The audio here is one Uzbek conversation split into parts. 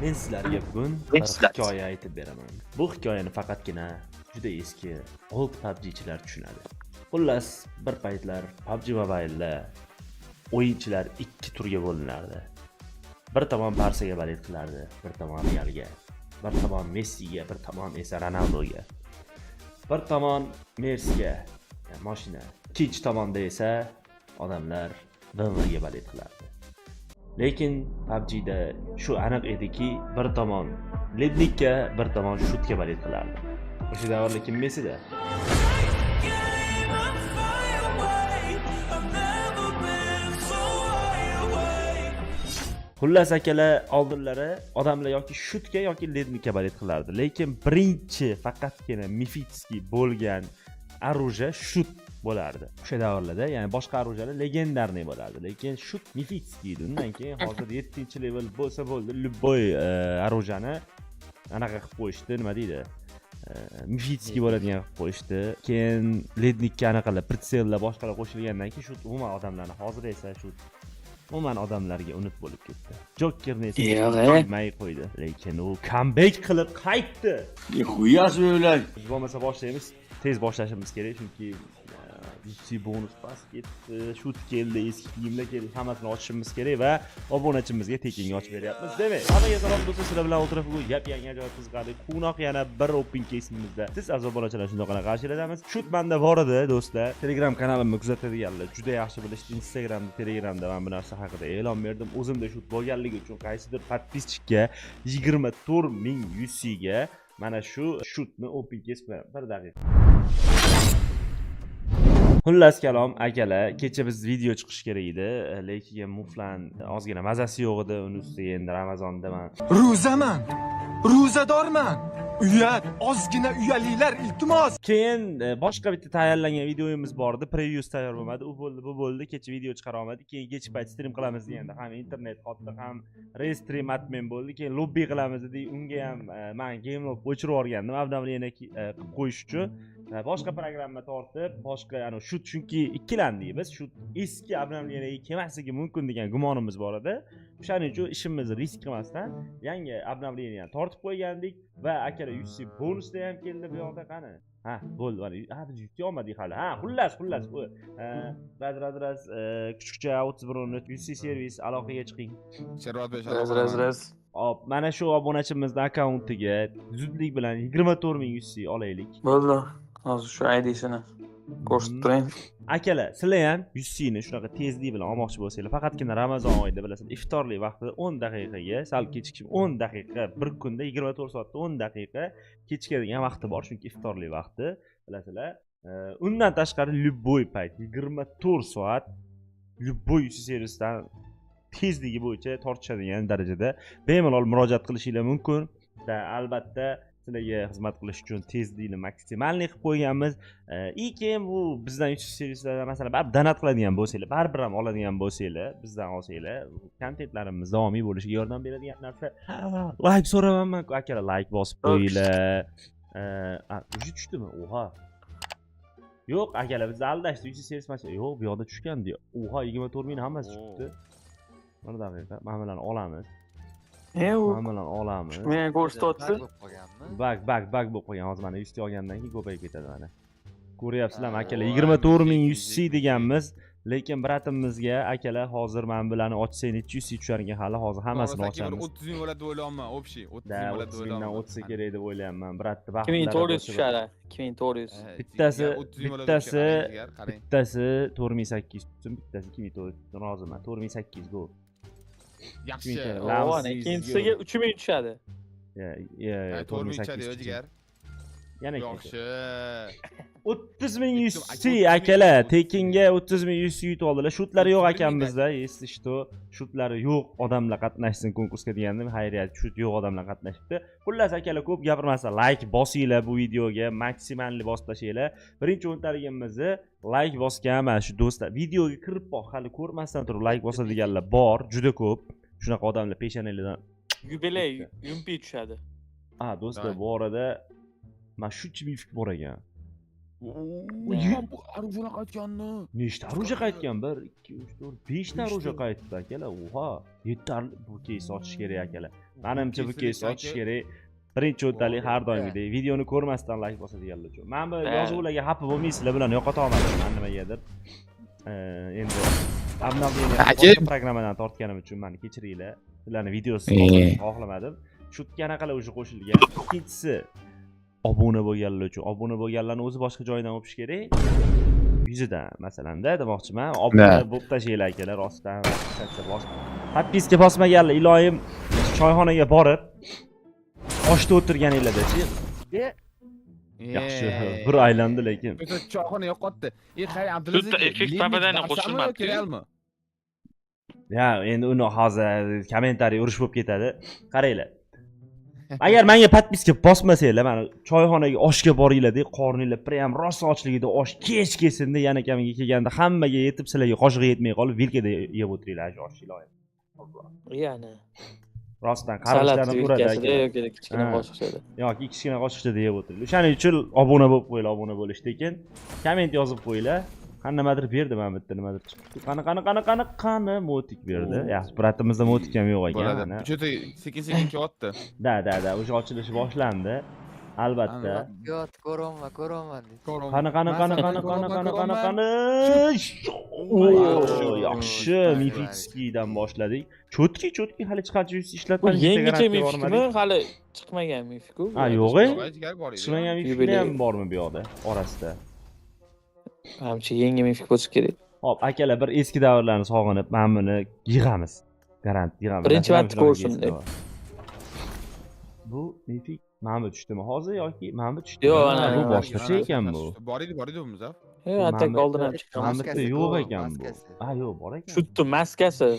Men sizlarga bugun bir hikoya aytib beraman. Bu hikoyani faqatgina juda eski old PUBG'chilar tushunadi. Xullas, bir paytlar PUBG Mobile'da o'yinchilar ikki turga bo'linardi. Bir tomon Barsaga balet qilardi, bir tomon Realga, bir tomon Messiga, bir tomon esa Ronaldoga. Bir tomon Merce'ga, mashina. Ikkinchi tomonda esa odamlar BMW'ga balet qilardi. Lekin PUBG'da shu aniq ediki, bir tomon lednikka, bir tomon shutga balet qilardi. O'sha davrda kim Messida? Xullas akalar, oldinlari odamlar yoki shutga yoki lednikka balet qilardi. Lekin birinchi faqatgina mifitskiy bo'lgan оружие shut bo'lardi. O'sha davrlarda, ya'ni boshqa оружиялар legendarniy bo'lardi, lekin shut mifitskiy edi. Undan keyin hozir 7-level bo'lsa bo'ldi, любой оружияni anaqa qilib qo'yishdi, nima deydi? Mifitskiy bo'ladigan qilib qo'yishdi. Keyin lednikka anaqalar, pritsellar boshqalar qo'shilgandan keyin shut umuman odamlarni, hozir esa shut umuman odamlarga unut bo'lib ketdi. Jokerni esa qo'ymay qo'ydi, lekin u comeback qilib qaytdi. Nixuya söyle. Bo'lmasa boshlaymiz. Tez boshlashimiz kerak, chunki UFC bonus pas ketdi, shut keldi, eski kiyimlar keldi, hammasini ochishimiz kerak va obunachimizga tekinga ochib beryapmiz. Demak, hammaga salom do'stlar, sizlar bilan o'tirib bugun yangi ajoyib qiziqarli quvnoq yana bir open case'imizda siz aziz obunachilar shundoqqina qarshilaymiz. Shut menda bor edi do'stlar. Telegram kanalimni kuzatadiganlar juda yaxshi bilishdi. Instagramda, Telegramda men bu narsa haqida e'lon berdim. O'zimda shut bo'lganligi uchun qaysidir podpischikka 24000 UC ga mana shu shutni open case bilan 1 daqiqa. Xullas kalom akalar, kecha biz video chiqish kerak edi, lekin muflan ozgina mazasi yo'q edi. Uni ustiga endi Ramazondaman. Ro'zaman. Ro'zadorman. Uyat, ozgina uyalilar iltimos. Keyin boshqa bitta tayyorlangan videoyimiz bor edi, previews tayyor bo'lmadi. U bo'ldi, bu bo'ldi. Kecha video chiqara olmadik. Keyin kechki payt stream qilamiz deganda ham internet qotdi, ham restream admin bo'ldi. Keyin lobby qilamiz dedik. Unga ham men game log o'chirib yuborgandim, obnovleniya qilib qo'yish uchun. Boshqa programma tortib, boshqa ana shu chunki ikkilandik biz. Shu eski obnovleniyaga kelmasligi mumkin degan gumonimiz bor edi. O'shaning uchun ishimizni risk qilmasdan yangi obnovleniyani tortib qo'ygandik va akalar UFC bonusda ham keldi bu yoqda qani. Ha, bo'ldi. Ha, biz yutib olmadik hali. Ha, xullas. Radraz kuchukcha 31 UFC servis aloqaga chiqing. Servat besh Raz. Hop, mana shu obunachimizning akkauntiga zudlik bilan 24000 UFC olaylik. Bo'ldi. Hozir shu ID'sini ko'rsatib turayin. Akalar, sizlar ham UC'ni shunaqa tezlik bilan olmoqchi bo'lsanglar, faqatgina Ramazon oyida bilasizlar, iftorlik vaqtida 10 daqiqaga, sal kechikib 10 daqiqa, bir kunda 24 soatda 10 daqiqa kechikadigan vaqti bor, chunki iftorlik vaqti, bilasizlar. Undan tashqari любой payt 24 soat любой UC servisdan tezligi bo'yicha tortishadigan darajada bemalol murojaat qilishingiz mumkin. Va albatta sizlarga xizmat qilish uchun tezlikni maksimalni qilib qo'yganmiz. Keyin bu bizdan uch servislardan masalan baribir donat qiladigan bo'lsanglar, baribir ham oladigan bo'lsanglar, bizdan olsanglar, kontentlarimiz davomiy bo'lishiga yordam beradigan narsa. Like so'ramanman, akalar, like bosib qo'yinglar. Uji tushdimi? Oha. Yo'q, akalar, bizni aldashdi. Uch servis mana yo'q, bu yoqda tushgan diyor. Oha, 24000 hammasi tushibdi. Bir daqiqa, mana bularni olamiz. Hammalarni olamiz. Men ko'rsatyapti. Bak bo'lib qo'ygan. Hozir mana 100 ta olgandan keyin ko'payib ketadi mana. Ko'ryapsizlarmi akalar? 24000 UC deganmiz, lekin bratimizga akalar hozir men bularni ochsak necha UC tushar ekan hali, hozir hammasini ochamiz. 30000 bo'ladi deb o'ylayapman, общий 30000 bo'ladi deb 30000 dan o'tsa kerak deb o'ylayapman. Bratni 2400 tushadi. 2400. Bittasi 4800 tutsin, bittasi 2400 tutsin. Roziman. 4800 go. Yaxshi. Ikkinchisiga 3000 tushadi. Ya, 4000 tushadi o'zigar. Yana yaxshi. 30000 UC akalar, tekinga 30000 UC yutib oldilar. Shutlari yo'q ekan bizda, если что, shutlari yo'q, odamlar qatnashsin konkursga degandim. Xayriyat, shut yo'q, odamlar qatnashibdi. Xullas akalar, ko'p gapirmasdan like bosinglar bu videoga, maksimalni bosib tashinglar. Birinchi o'ntaligimizni like bosganman shu do'stlar. Videoga kirib boq, hali ko'rmasdan turib like bosadiganlar bor, juda ko'p. Shunaqa odamlar peshonalaridan Yubiley, yumpi tushadi. Do'stlar, bu orada mana shuncha mifik bor ekan. Bu arujuna qaytganni. Nechta aruja qaytgan? 1 2 3 4 5 ta aruja qaytdi akalar. Oha, 7 ta bu кейs ochish kerak akalar. Menimcha bu кейs ochish kerak. Birinchi o'ntalik har doimgidek videoni ko'rmasdan like bosadiganlar uchun. Men bu yozuvlarga xafa bo'lmaysizlar bilan yo'qota olmadim men nimagadir. Endi abnavleniya programmadan tortganim uchun meni kechiringlar. Ularni videosini xohlamadim. Shu qanaqalar o'sha qo'shilgan. Ikkinchisi obuna bo'lganlar uchun. Obuna bo'lganlarni o'zi boshqa joydan o'pish kerak. Yuzidan masalanda demoqchiman. Obuna bo'lib tashlaylar akalar rostdan boshqa. Podpiska bosmaganlar iloyim choyxonaga borib oshda o'tirganinglarda-chi. Yaxshi, bir aylandi lekin. O'sha choyxona yo'qotdi. Qay Abdulaziz. Sudda effekt papadani qo'shilmabdi. Ya, endi uni hozir kommentariy urush bo'lib ketadi. Qaranglar. Agar menga podpiska bosmasanglar, mana choyxonaga oshga boringlar-da, qorninglar prям rosa ochligida osh kech kesinda yana kamiga kelganda hammaga yetib, sizlarga qoshiq yetmay qolib, vilkada yeb o'tiringlar shu osh iloyim. Yana. Rostdan qarashlarni uradi aka. Yoki kichkina qoshiqchada. Yoki kichkina qoshiqchada yeb o'tiringlar. O'shaning uchun obuna bo'lib qo'yinglar, obuna bo'lishdan komment yozib qo'yinglar. Qanaqadir berdi men bitta nimadir chiqdi. Qani motik berdi. Yaxshi, bratimizda motik ham yo'q ekan. Juda sekin-sekin kelyapti. Da, o'sha ochilishi boshlandi. Albatta. Yo'q, ko'rolma. Qani. Yaxshi, Mifitskidan boshladik. Chotki hali chiqarchi ishlatmadik. Yangicha Mifikmi? Hali chiqmagan Mifik-ku. Ha, yo'q-e. Chiqmagan Mifik ham bormi bu yoqda orasida? Hamchi yangi Mifik bo'lsa kerak. Hop, akalar bir eski davrlarni sog'inib, men buni yig'amiz. Garant yig'amiz. Birinchi marta ko'rsin deb. Bu Mifik Mahmud tushdimi hozir yoki Mahmud tushdimi? Yo'q, bu boshqacha ekan bu. Bor edi bu Muzaf. Yo'q, atak oldin ham chiqqan. Mahmudda yo'q ekan bu. Ha, yo'q, bor ekan. Shuttu maskasi.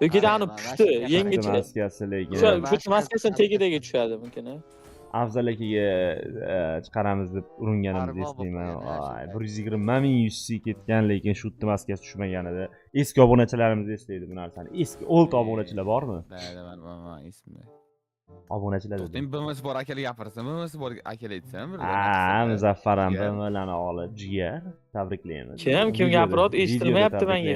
Yo'kidani pushti, yangicha. Maskasi lekin. Shuttu maskasi tegidaga tushadi mumkin. Afzal akaga chiqaramiz deb uringanimizni eslayman. Voy, 120 ming UC ketgan, lekin shuttu maskasi tushmaganida eski obunachilarimiz eslaydi bu narsani. Eski old obunachilar bormi? Man esimda. Obunachilar dedi. To'xtang, BMS bor akalar gapirsa, BMS bor akalar aytsam bir. Muzaffar ham BMlarni olib, jigar, tabriklaymiz. Kim gapiryapti, eshitilmayapti menga.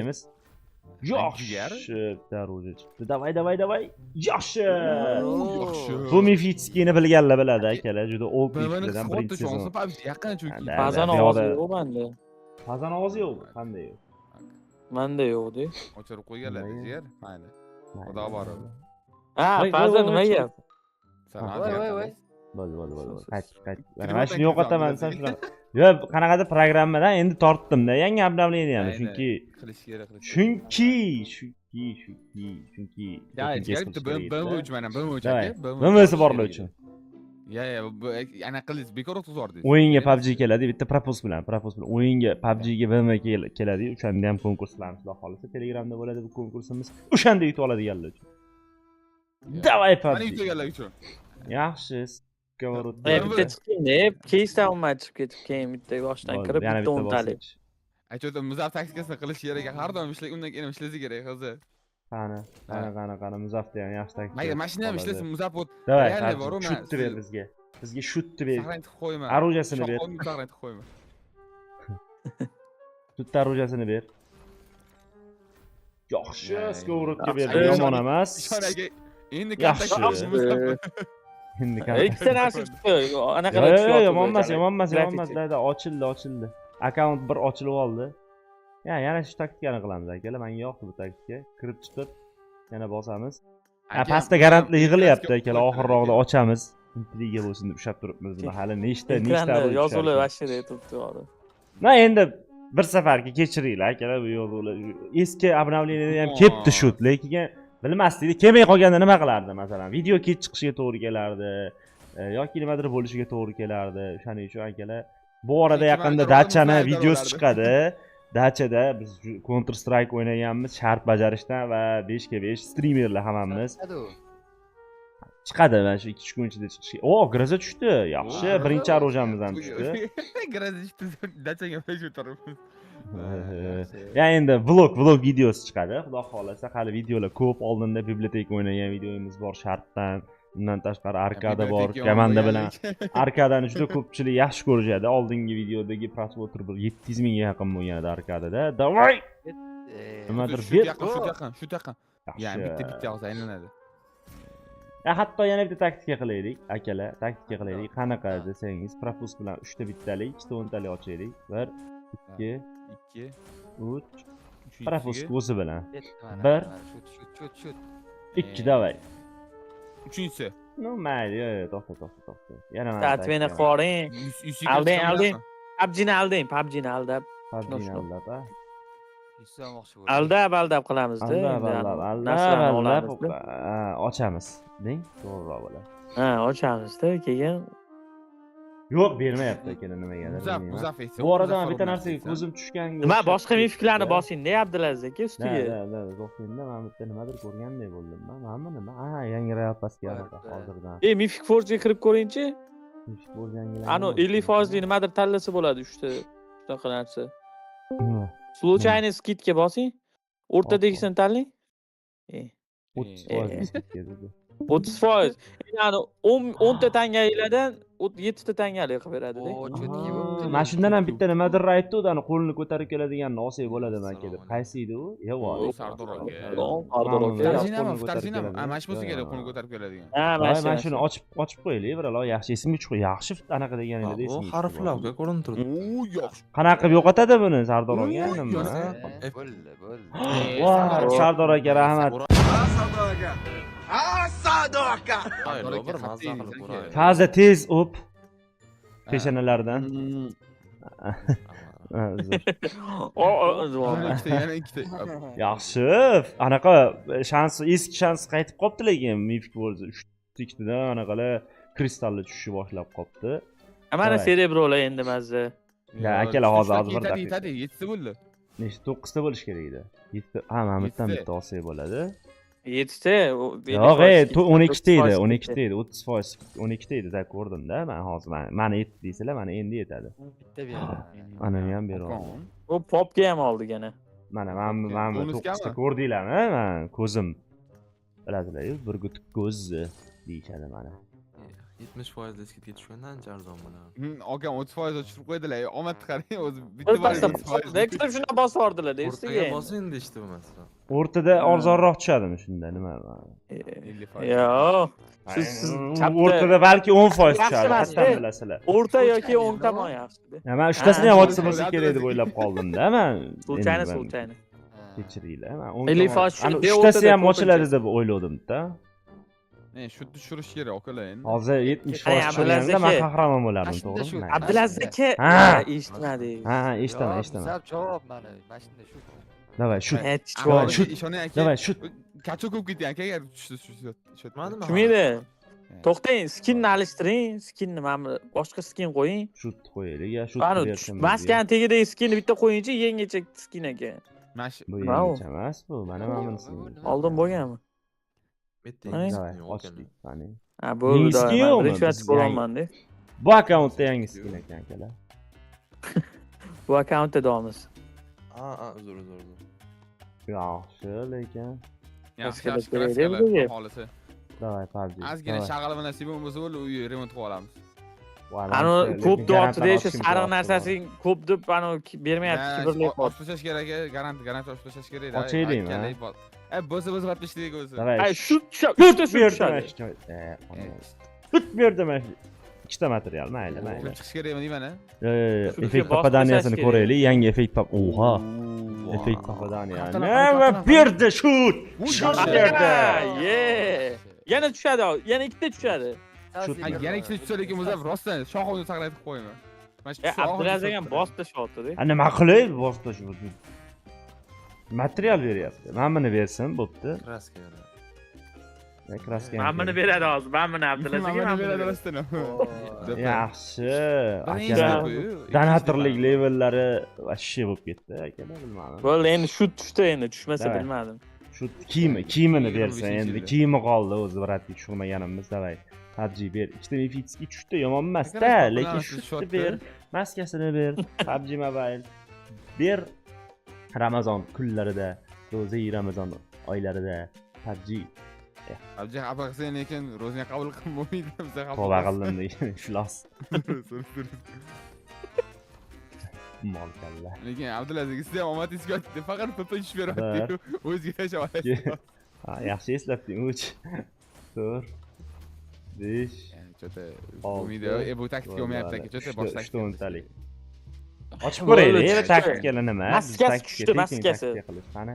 Yaxshi, daroja chiqdi. Davay. Yaxshi. Bu Mifitskini bilganlar biladi akalar, juda old Mifitskidan birinchi sezon. Yaqin chunki. Fazan ovozi yo'q menda. Fazan ovozi yo'q, qanday yo'q? Menda yo'q-da. O'chirib qo'yganlar, jigar. Mayli. Xudo bor. Ha, Fazan nima yap? Voy. Bo'l. Qayt. Mana shuni yo'qotaman desam shunaqa. Yo'q, qanaqadir programmadan endi tortdim-da, yangi obnovleniyani, chunki qilish kerak. Chunki. Ya, bitta BM uchun, BM'si borlar uchun. Ya, bu ana qilis bekor o'tkazordingiz. O'yinga PUBG keladi, bitta propos bilan. O'yinga PUBG ga BM keladi, o'shanda ham konkurs qilamiz, xudo xolisa. Telegramda bo'ladi bu konkursimiz. O'shanda yutib oladiganlar uchun. Davay PUBG. Mani yutganlar uchun. Yaxshi. Bitta chiqdi, keysdan olmay chiqib ketib, keyin bitta boshdan kirib, bitta o'ntalik. Aytdim, Muzaf taktikasini qilish kerak, har doim ishlaydi, undan keyin ishlash kerak hozir. Qani, Muzafda ham yaxshi taktika. Mayli, mashina ham ishlasin, Muzaf o't. Davay, shutni ber bizga. Bizga shutni ber. Saqlanib qo'yma. Arujasini ber. Saqlanib qo'yma. Shutni arujasini ber. Yaxshi, skоворodka berdi, yomon emas. Endi yaxshi. Ikkita narsa chiqdi. Anaqa yo'q, yomon emas. Dada, ochildi. Akkaunt bir ochilib oldi. Yana shu taktikani qilamiz akalar. Menga yoqdi bu taktika. Kirib chiqib yana bosamiz. Pastda garantli yig'ilyapti akalar. Oxirroqda ochamiz. Intriga bo'lsin deb ushlab turibmiz. Buni hali nechta yozuvlar vashida turibdi hozir. Endi bir safarga kechiringlar akalar, bu yozuvlar. Eski obnovleniya ham ketdi shut, lekin bilmasdik, kelmay qolganda nima qilardi masalan? Video kech chiqishiga to'g'ri kelardi yoki nimadir bo'lishiga to'g'ri kelardi. O'shaning uchun akalar, bu orada yaqinda Dachani videosi chiqadi. Dachada biz Counter Strike o'ynaganmiz, shart bajarishdan va 5 ga 5 streamerlar hammamiz. Chiqadi mana shu 2-3 kun ichida chiqishi. Graza tushdi. Yaxshi, birinchi orojamiz ham tushdi. Graza tushdi. Dachaga qo'yib turibmiz. Endi vlog videosi chiqadi. Xudo xolasa, hali videolar ko'p. Oldinda biblioteka o'ynagan videomiz bor, shartdan Undan tashqari arkada bor, komanda bilan. Arkadani juda ko'pchilik yaxshi ko'rishadi. Oldingi videodagi prosmotr bir 700 mingga yaqin bo'lgan edi arkadada. Davay! Nimadir Shu ber. yaqin. Ya'ni bitta yog'sa aylanadi. Hatto yana bitta taktika qilaylik, akalar. Taktika qilaylik. Qanaqa desangiz, propust bilan 3 ta bittalik, 2 ta 10 talik ochaylik. 1 2 3 propust o'zi bilan. Bir. Şut. 2 davay. Uchinchisi. No, mayli, to'xta. Yana mana. Tatvini qo'ring. Alding. PUBG'ni alding, PUBG'ni aldab. PUBG'ni aldab, ha. Aldab qilamiz-da. Aldab ochamiz. Deng, to'g'riroq bo'ladi. Ha, ochamiz-da, keyin Yo'q, bermayapti akana nimagadir. Muzaffar. Bu orada men bitta narsaga ko'zim tushgan. nima boshqa mifiklarni bosing-da Abdulaziz aka ustiga. Zo'qinda men bitta nimadir ko'rganday bo'ldim. Mana nima? Ha, yangi Royal Passga hozirdan. Mifik Forge'ga kirib ko'ring-chi. Bo'lgangilar. Ano 50% nimadir tanlasa bo'ladi 3 ta shunaqa narsa. Случайно skidga bosing. O'rtadagisini tanlang. 30%. Ya'ni 10 ta tangalardan 7 ta tangalik qilib beradi-da. Mana shundan ham bitta nimadir aytdi, o'zani qo'lini ko'tarib keladiganni olsak bo'ladimi aka deb. Qaysi edi u? Yo'q, Sardor aka. Tarjinami? Mana shu bo'lsa kerak qo'lni ko'tarib keladigan. Ha, mana shuni ochib qo'yaylik, biralo yaxshi esimga tushib qo'y. Yaxshi anaqa degan edi Bu harflarga ko'rinib turibdi. Oo, yaxshi. Qanaqa qilib yo'qotadi buni Sardor aka? Nima? Voy, Sardor aka rahmat. Bir mazza qilib ko'raylik. Taza tez o'p. Peshanalaridan. Yana ikkita. Yaxshi. Anaqa eski shans qaytib qopti lekin Mythic Worlds 3 ikkitadan anaqalar kristalli tushishni boshlab qopti. Mana cerebrolar endi mazza. Ya akalar hozir bir daqiqa. Yetadi, 7 bo'ldi. Nechta 9 ta bo'lish kerak edi. 7 ha, mana bittadan bitta olsak bo'ladi. 7 ta. Yo'q, 12 ta edi, 12 ta edi, 30%, 12 ta edi, da ko'rdim-da. Men hozir mana 7 deysizlar, mana endi yetadi. Bitta beradi. Mana ham beraman. U popga ham oldi yana. Mana men 9 ta ko'rdinglarmi? Men ko'zim bilasizlar-ku, bir gutuk ko'z deyishadi mana. 70% skidga tushganda ancha arzon bo'ladi. Akam 30% tushirib qo'ydilar. Omad qarang, o'zi Bir pasda shuna bosib yordilar-da ustiga. O'rtaga bosing deyishdi bo'lmasa. O'rtada arzonroq tushadimi shunda, nima? Yo'q. Siz o'rtada balki 10% tushadi, qasam bilasizlar. O'rta yoki o'ng tomon yaxshi-da. Men uchtasini ham ochsa bo'lsa kerak deb o'ylab qoldim-da men. Случайно. Kechiringlar. Ana uchtasi ham ochiladi deb o'ylovdim-da. Shu tushirish kerak akalar endi. Hozir 70% tushirganda men qahramon bo'lardim, to'g'rimi? Abdulaziz aka eshitmadi. Ha, eshitaman. Sal javob mana shunda shu. Davay, shut. Ishonay aka. Davay, shut. Kacho ko'p ketgan aka, agar tushdi. Tushmaydi. To'xtang, skinni alishtiring, skinni mana boshqa skin qo'ying. Shut qo'yaylik, ya shut. Maskani tagidagi skinni bitta qo'yingchi, yangicha skin aka. Bu yangicha emas bu, mana bunisi. Oldin bo'lganmi? Bitta ochdik, qani. Ha, bo'ldi. Rishvat qo'yolman-da. Bu akkauntda yangi skin ekan akalar. Bu akkauntda davomimiz. Uzr. Yaxshi, lekin. Yaxshi holisi. Davay, PUBG. Ozgina shag'al bilan nasibim bo'lsa bo'ldi, uy remont qilib olamiz. Ani ko'p deyapti-da, shu sariq narsasing ko'p deb ani bermayapti, kibrlayapti. Oshlash kerak, garant oshlash kerak. Ochaylikmi? Bo'lsa batishdik o'zi. Davay. Shut berdim. Ikkita material, mayli. Chiqish kerakmi deyman-a? Effekt popadaniyasini ko'raylik, yangi effekt pop. Oha. Effekt popadaniya. Nima berdi? Shut berdi. Yana tushadi, yana ikkita tushadi. Yana ikkita tushsa lekin Muzaffar rostdan shoxovni saqlayib qo'yaman. Abdulaziz ham bosdi shotdi. Nima qilay? Bosdi shu. Material beryapti. Men buni bersam bo'pti. Kraska beradi. Kraska. Men buni beradi hozir. Men buni Abdulazizga men beradi rostdan. Yaxshi. Akalar. Donatorlik levellari vashshi bo'lib ketdi, akalar, bilmadim. Bo'ldi, endi shu tushdi, endi tushmasa bilmadim. Shu kiyimini bersa endi, kiyimi qoldi o'zi biratga tushirmaganimiz, davay. PUBG ber. Ikkita mifitski tushdi, yomon emas-da, lekin shutni ber. Maskasini ber. PUBG Mobile ber. Ramazon kunlarida, ro'za Ramazon oylarida PUBG Abjah xafa qilsang lekin ro'zini qabul qilmaydi bizga qabul. Tavba qildim degan iflos. Mol kalla. Lekin Abdulaziz sizga ham omad esga oldi. Faqat PP ish beryapti. O'ziga tashlab olasiz. Ha, yaxshi eslatding, 3 4 5 Chota Olti, umida bu taktika olmayapti aka. Chota bosh taktika. o'ntalik. Ochib ko'raylik, endi taktikalar nima? Maskasi Taktika, tushdi, tekin maskasi. taktika qilish. Qani?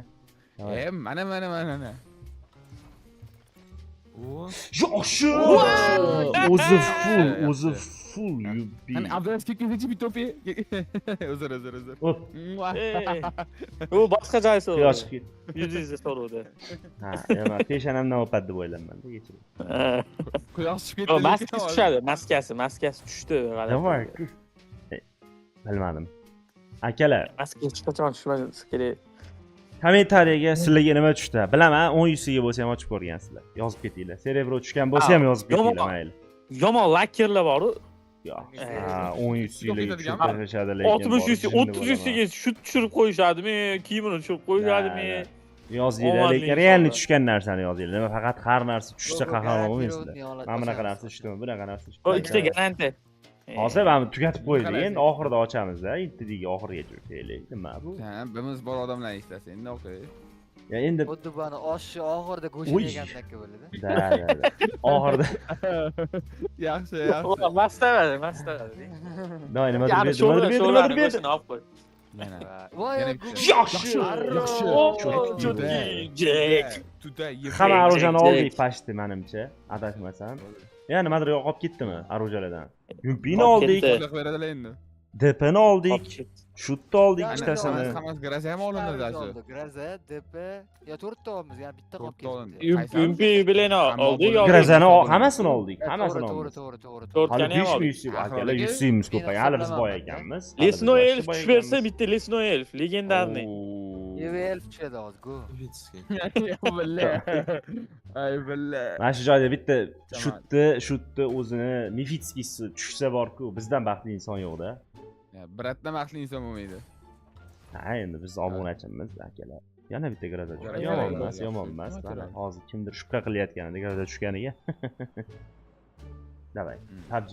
Mana. O. Yaxshi! O'zi full yubbi. Hani Abdulaziz ketguncha bitta to'pi. Uzr. O'p, U boshqa joysi u. quyosh ket. Yuzingizga so'ruvdi. Ha, men peshanamdan o'padi deb o'ylayman. Kechir. Quyosh chiqib O, ketdi. maskasi tushadi, maskasi tushdi. Nima? Bilmadim. Akalar, Maskasi hech qachon tushmagisi kerak. kommentariyaga sizlarga nima tushdi? Bilaman, 10 100 ga bo'lsa ham ochib ko'rgansizlar. Yozib ketinglar. Cerebro tushgan bo'lsa ham yozib ketinglar, mayli. Yomon lakerlar bor-ku. Yo'q. Eh. Ha, 10 100 ga ketadigan tushirishadi lekin. 60 100, 30 100 ga shut tushirib qo'yishadimi? Kiyimini tushirib qo'yishadimi? Yozinglar, Omadli lekin realni insonlar. tushgan narsani yozinglar. Nima faqat har narsa tushsa qahramon bo'lmaysizlar. Mana bunaqa narsa tushdimi, bunaqa narsa O, ikkita tushdimi? garantiya. Hozir mana tugatib qo'ydik. Endi oxirida ochamiz-da. Intidagi oxirigacha o'taylik. Nima bu? Ha, birimiz bor odamlar ishlasa endi o'qiy. Ya endi Xuddi buni oshni oxirida Uy. go'sht yegandek bo'ladi. da. Oxirida Yaxshi. Mastaradi. Doy nima Ya'ni deb sho'rlar, berdi? sho'rlarni go'shtini olib qo'y. Mana. Voy, Yana go'sht. Yaxshi. Jack. Today Hamma orujani Jack. oldik pashti menimcha, adashmasam. Ya nimadir yo'qolib ketdimi arujalardan? Yumpini oldik, ketdi. beradilar endi. DPni oldik, shutni oldik Yani ikkitasini. Hammasi garaja ham olindi dashi. Graza, DP, ya to'rtta olamiz, yani bitta qolib To'rtta olindi. ketdi. Yumpi bilan oldik. Grazani hammasini oldik, hammasini oldik. To'g'ri. To'rtta Hali ham 5 oldik. yuz akalar 100 yuz ko'paygan. Hali biz boy ekanmiz. Lesno elf tush bersa bitta Lesno elf legendarniy. EVL tushadi hozir, go. Ay billa. Mana shu joyda bitta shutni o'zini Mifitskisi tushsa borku, bizdan baxtli inson yo'q-da. Biratda maxli inson bo'lmaydi. Ha, endi biz obunachimiz akalar. Yana bitta graza tushdi. Graza Yomon emas. Mana hozir kimdir shubha qilayotganda graza tushganiga. Davay, PUBG.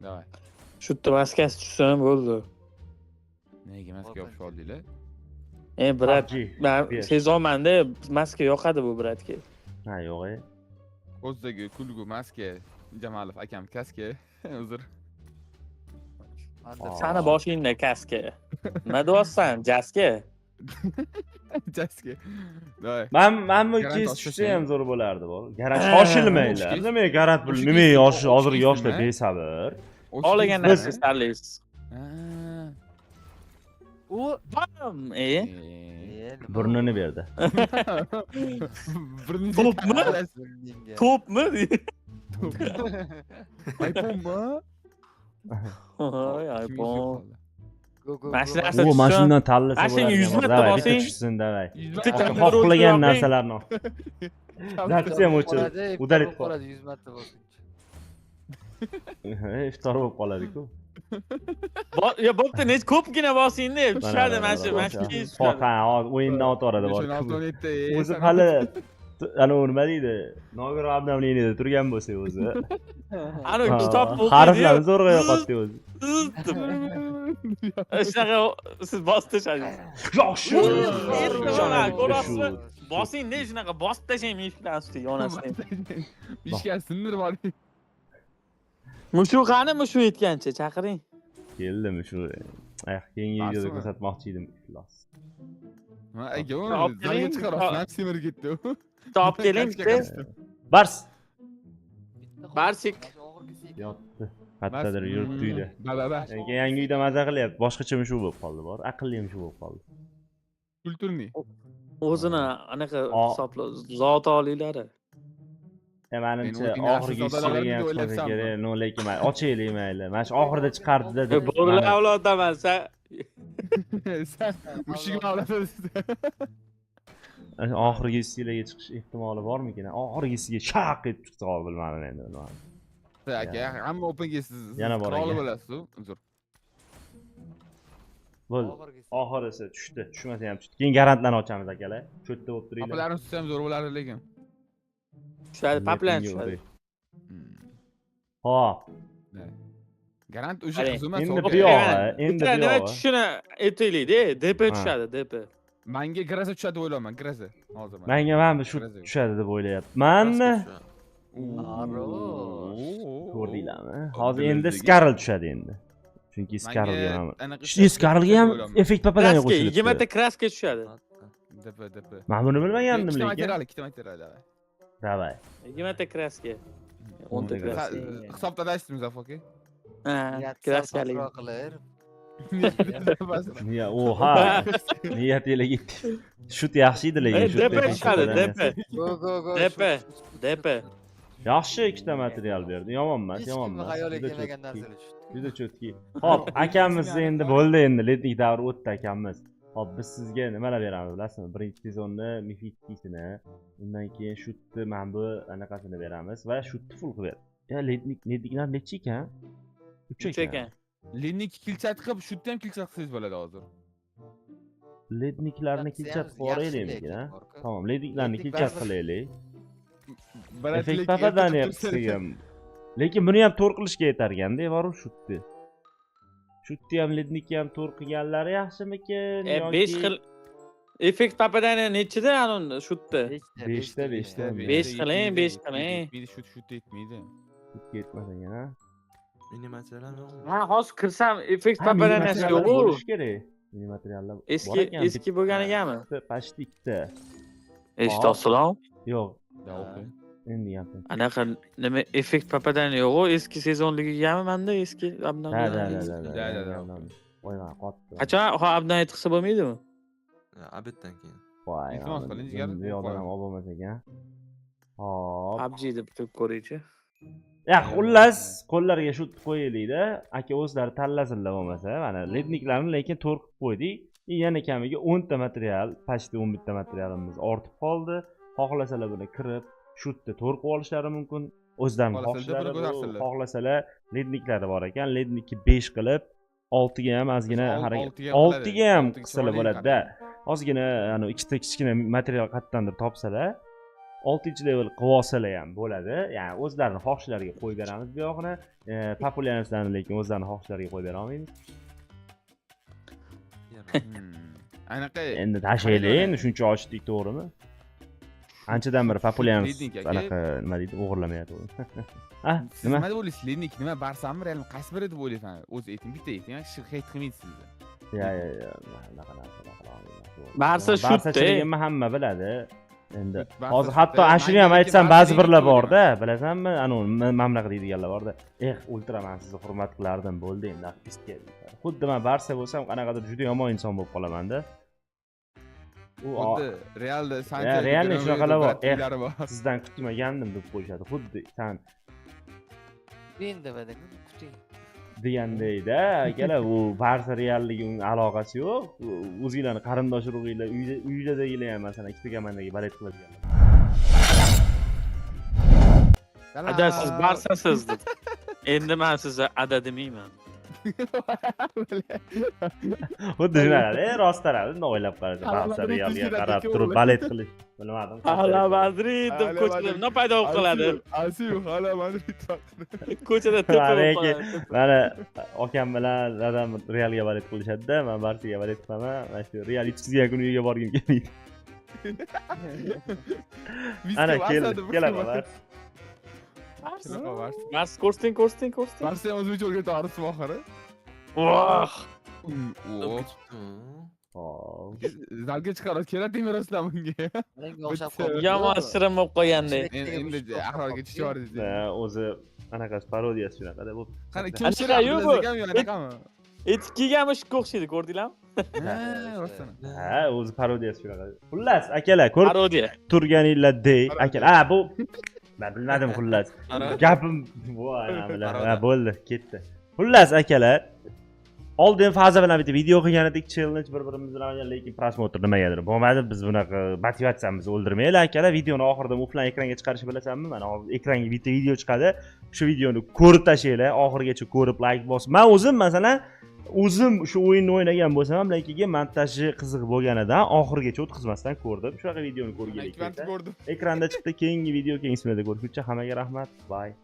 Davay. Shutda maskasi tushsa ham bo'ldi. Nega maska yopish oldinglar? Brat, PUBG. men Ber. sezonmanda maska yoqadi bu bratga. Ha, yo'q-e. O'zdagi kulgu maska Jamalov akam kaska. Uzr. Sani boshingda kaska. Nima deyapsan, jaska? Jaska. Davay. Men bu Garant kes ochsa tushsa ham sen. zo'r bo'lardi bu. Garant shoshilmaylar. Nima garant bu? Nima yoshlar besabr. Olagan narsa sarlaysiz. U Bam! Burnini berdi. To'pmi? To'pmi? iPhone'mi? Voy, iPhone. Mashina U mashinadan tanlasa Mashinaga bo'ladi. 100 marta Davay, bitta bosing. tushsin, davay. Bitta Xohlagan narsalarni ol. Zapsi ham o'chirib, udalib qol. qoladi 100 marta bosing. Iftor bo'lib qoladi-ku. Ya bo'pti, nech ko'pgina bosingda tushadi mana shu mashinaga tushadi. Ha, o'yindan o'tvoradi bor. 5-6 O'zi hali ana nima deydi? Nogiron обновлениеda turgan bo'lsa o'zi. Ana kitob Harflarni zo'rg'a yo'qotdi o'zi. Shunaqa siz bosib tashladingiz. Yaxshi. Ko'rasizmi? Bosingda shunaqa bosib tashlang eshikdan ustiga onasidan. Ishga sindirib oling. Mushu qani mushu yetgancha chaqiring. Keldim shu. Keyingi videoda ko'rsatmoqchi edim. Iflos. Ha, aka, zalga chiqarib, semirib ketdi. Top keling bitta. Bars. Barsik. Yotdi. Kattadir yuribdi uyda. Ba. Yangi uyda maza qilyapti. Boshqacha mushu bo'lib qoldi bor. Aqlli mushu bo'lib qoldi. Kulturniy. O'zini anaqa hisobla zot oliylari. Menimcha Men oxirgi o'zingni hissasiga ham o'ylabsanmi? chiqsa kerak. No lekin ochaylik mayli. Mana shu oxirida chiqardi-da. deb. Bo'rilar avloddaman sen. Sen mushugim avladasiz. Oxirgi hissiga chiqish ehtimoli bormikin? Oxirgi hissiga shaq etib chiqsa qoldi bilmadim endi. Aka, hamma openga siz. Yana bor Qiroli aka. bo'lasiz. Uzr. Bo'ldi. Oxirisi tushdi. Tushmasa ham tushdi. Keyin garantlarni ochamiz akalar. Shu yerda bo'lib turinglar. Apalarini tutsa ham zo'r bo'lardi lekin. Tushadi, paplan tushadi. Hop. Garant o'sha Qarang, qiz emas. endi sovuq. bu yoq. Endi Bitta bu nima yoq. tushishini aytaylik-da, DP Ha. tushadi, DP. Menga grasa tushadi deb o'ylayman, grasa. Hozir men. Menga mana bu shu tushadi deb o'ylayapman. Ko'rdinglarmi? Hozir endi Skarl tushadi endi. Chunki Skarlga mana Skarlga ham effekt papadan Kraska, qo'shilibdi. 20 ta kraska tushadi. DP. Men buni bilmagandim Ikkita lekin. material, ikkita material. Davay. 20 ta kraska. 10 ta Ha, kraska. Hisobladasiz Muzaffar aka? Ha, kraskalik. qilar. Niya, oha. Niyat ele ketdi. Shut yaxshi edi lekin. shut DP lekin tushadi, shutdan DP. Go. DP. DP. Yaxshi ikkita material berdi. Yomon emas, Hech yomon kimni emas. xayoliga Juda kelmagan cho'tki. narsalar tushdi. Juda cho'tki. Hop, akamiz endi bo'ldi endi. Letnik davri o'tdi akamiz. Hop, biz sizga nimalar beramiz bilasizmi? Birinchi sezonni Mifittisini, undan keyin shutni mana bu anaqasini beramiz va shutni full qilib berdi. Ya letniklar necha ekan? 3 ekan. Linnik kilchat qilib, shutni ham kilchat qilsangiz bo'ladi hozir. Letniklarni kilchat qilib yuboraylikmi, ha? Tamam, letniklarni kilchat qilaylik. Effekt papadan ham. Lekin buni ham to'r qilishga yetar ekanda, boru shutni. Shutni ham letnikni ham to'r qilganlari yaxshimikin? 5 xil effekt papadan nechida anu shutdi? 5ta. 5 qiling, 5 qiling. Shut yetmaydi. Ketmasin ha. Mini material yo'qmi? Men hozir kirsam effekt papadan yo'q-ku. bo'lish kerak. Mini materiallar. Eski bo'lganigami? Pashti ikkita. Eshitasiz-ku? Yo'q, O'qing. endi gapim. Anaqa nima effekt papadan yo'q-ku, eski sezonligigami menda eski abdan. Da. Voyga qotdi. Qachon ha abdan aytsa bo'lmaydimi? Abitdan keyin. Voy. Iltimos qiling, jigarim. Bu yoqdan ham olib bo'lmas ekan. Hop. PUBG deb turib ko'raychi. Ya xullas qo'llariga shut qo'yaylik-da. Aka o'zlari tanlasinlar bo'lmasa, mana letniklarni lekin to'r qilib qo'ydik. Yana kamiga 10 ta material, pashti 11 ta materialimiz ortib qoldi. Xohlasalar buni kirib, shutni to'r qilib olishlari mumkin. O'zlarining xohlasalar letniklari bor ekan, letnikni 5 qilib 6 ga ham ozgina harakat 6 ga ham qilsalar bo'ladi-da. Ozgina ana ikkita kichkina material qayerdandir topsalar 6 level qilib olsalar ham bo'ladi. Ya'ni o'zlarining xohishlariga qo'yib beramiz bu yoqni. Populyarliklarni lekin o'zlarining xohishlariga qo'yib bera olmaymiz. Anaqa Endi tashlaylik, endi shuncha ochdik, to'g'rimi? Anchadan beri populyarlik anaqa nima deydi, o'g'irlamayapti. Ha, nima? Nima deb o'ylaysiz? Linnik nima Barsammi, Realmi qaysi biri deb o'ylaysan? O'zi ayting, bitta ayting, hech qilmaysiz sizni. Ya, anaqa narsalar qila olmayman. Barsa shutda. Barsachiligimni hamma biladi. Endi hozir hatto ashuni ham aytsam ba'zi birlar bor-da, bilasanmi? Anu mamlaqa deydiganlar bor-da. Ultraman sizni hurmat qilardim, bo'ldi endi artistga. Xuddi men Barsa bo'lsam, qanaqadir juda yomon inson bo'lib qolaman-da. Xuddi Realda Santiago. Realni shunaqalar bor. Sizdan kutmagandim deb qo'yishadi. Xuddi san Endi badanga kuting. degandayda, akalar, u Barsa Realligi unga aloqasi yo'q. O'zingizlarning qarindosh urug'inglar uylardagilar ham masalan ikkita komandaga balet qiladiganlar. Ada siz Barsasiz deb. Endi men sizga ada demayman. Xuddi shunaqa, rost taraf, unda o'ylab qarasa, Barsa Realga qarab turib balet qilish. Bilmadim. Hala Madrid deb ko'chada nima paydo bo'lib qoladi? Asiyu, hala Madrid. Ko'chada tepa bo'lib Lekin qoladi. mana akam bilan dadam Realga balet qilishadi-da, men Barsaga balet qilaman. Mana shu Real yutqizgan kuni uyga borgim kelmaydi. Ana kelaman. Mars ko'rsting. Barsa ham o'zbekcha o'rgatib arsiz oxiri. Voh! Hop. Zalga chiqarib kerak demirasizlar bunga. Menga o'xshab qoldi. Yomon shirin bo'lib qolganda. Endi ahvolga tushyapsiz. O'zi anaqasi parodiyasi shunaqa-da bu. Qani Anaqa yo'q-ku. anaqami? Etik kiygan mushukka o'xshaydi, ko'rdinglarmi? Rostdan. Ha, o'zi parodiyasi shunaqa. Xullas, akalar, ko'rib Parodiya. turganinglardek, akalar. Ha, bu men bilmadim xullas. Gapim voy, ha, bo'ldi, ketdi. Xullas, akalar, oldin faza bilan bitta video qilgan edik, challenge bir-birimiz bilan, lekin prosmotr nimagadir bo'lmadi. Biz bunaqa motivatsiyamizni o'ldirmaylik, akalar. Videoni oxirida offline ekranga chiqarishni bilasanmi? Mana hozir ekranga bitta video chiqadi. Shu videoni ko'rib tashlanglar, oxirigacha ko'rib like bosib. Men o'zim masalan o'zim shu o'yinni o'ynagan bo'lsam ham, lekin keyin montaji qiziq bo'lganidan oxirigacha o'tkazmasdan ko'rdim. Shunaqa videoni ko'rgan Ikkilanchi ko'rdim. ekranda chiqdi. Keyingi video keyingi ko'rguncha hammaga rahmat. Bye.